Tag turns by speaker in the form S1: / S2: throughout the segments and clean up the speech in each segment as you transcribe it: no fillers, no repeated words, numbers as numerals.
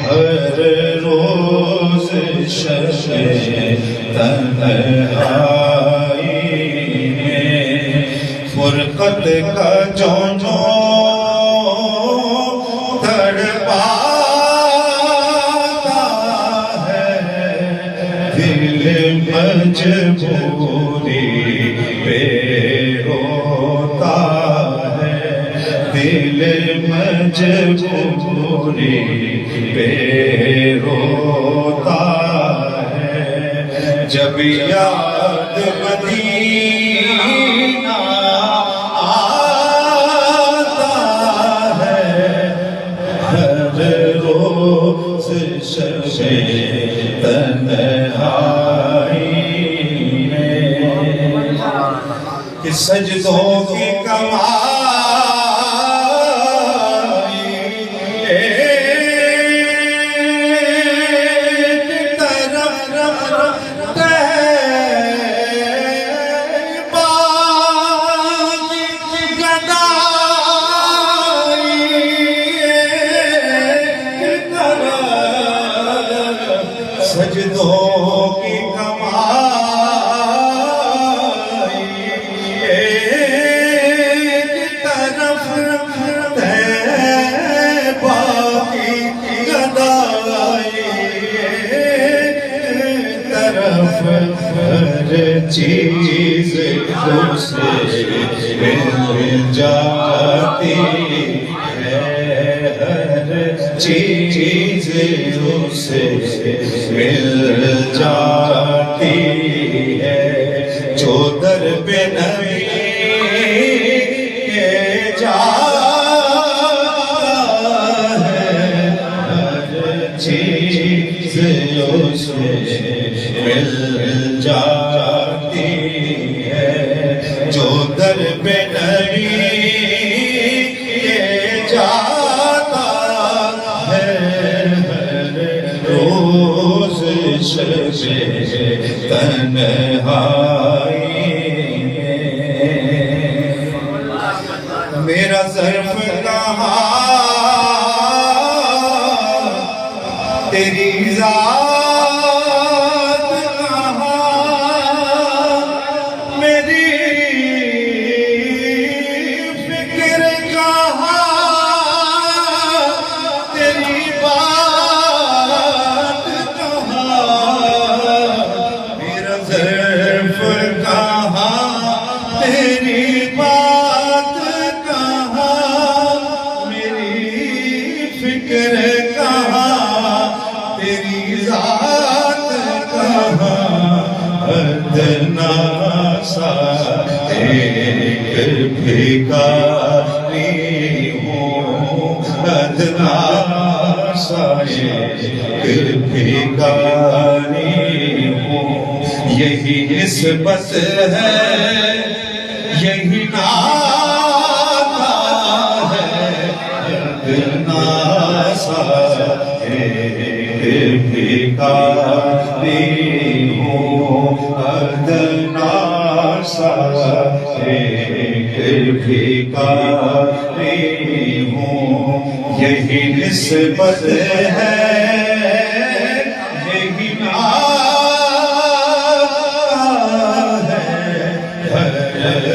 S1: ہر روز شب تنہائی میں فرقت کا جو تڑپاتا ہے دل مجبوری پہ روتا ہے دل مجبوری پہ روتا ہے جب یاد مدینہ آتا ہے ہر روز شب تنہائی میں کہ سجدوں کی کمائی سجدوں کی کمائی ایک طرف طیبہ کی گدائی ایک طرف ہر چیز اسے مل جاتی ہے ہر چیز اسے مل جاتی ہے جو در پہ نبی کے جاتا ہے ہر چیز اسے مل جاتی ہے جو در پہ نبی کے جاتا ہے روز شب تنہائی میرا ظرف کہاں تیری ذات کہاں میری فکر کہاں تیری بات میرا ظرف کہاں تیری بات کہاں میری فکر کہاں تیری ذات کہاں ادنا سا ایک بھکاری ہوں ادنا سا ایک بھکاری یہی نسبت ہے یہی ناتا ہے ادنا سا ایک بھکاری ہوں ادنا سا ایک بھکاری ہوں یہی نسبت ہے یہی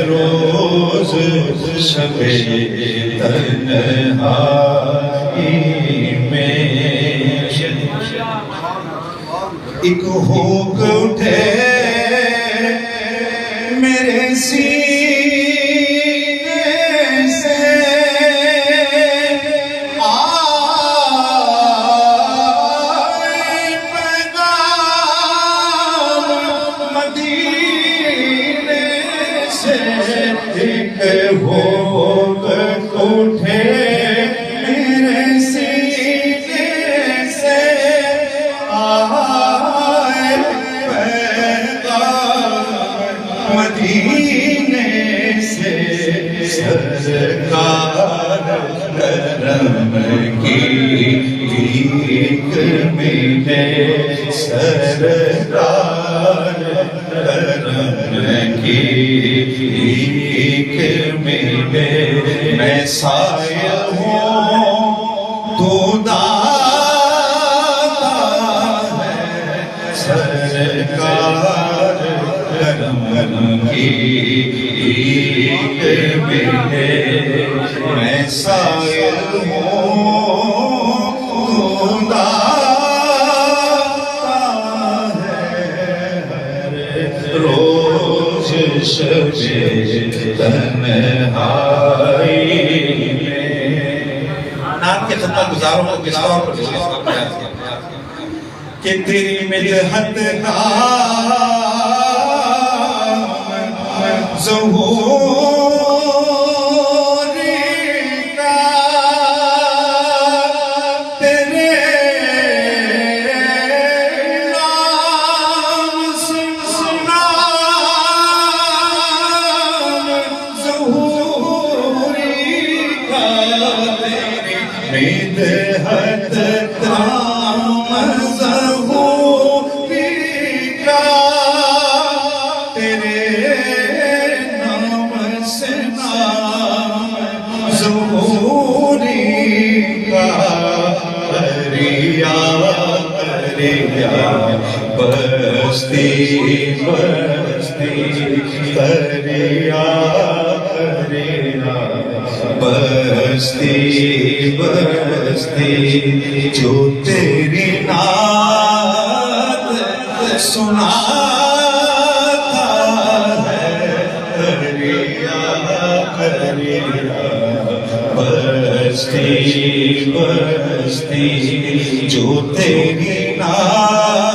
S1: روز شب تنہائی میں ایک ہوک اٹھے میرے سینے سے آئے پیغام مدینے سے ایک ہوک اٹھے میرے سینے سے آئے پیغام مدینے سے سرکار کرم کی ایک ملے سرکار کرم کی ایک ملے میں سایہ ہوں تو دار تنہائی میں.
S2: نعت کے خطہ گزاروں کو کس طور پر
S1: کہ تیری مدحت نام ظہوری کا، تیرے نام نام ظہوری کا، تیری مدحت نام ظہوری کا، تیرے نام سے نام ظہوری کا. کریا کریا بستی بستی، کریا کریا بستی بستی، جو تیری نعت سناتا ہے. کریا کریا بستی بستی، جو تیری نعت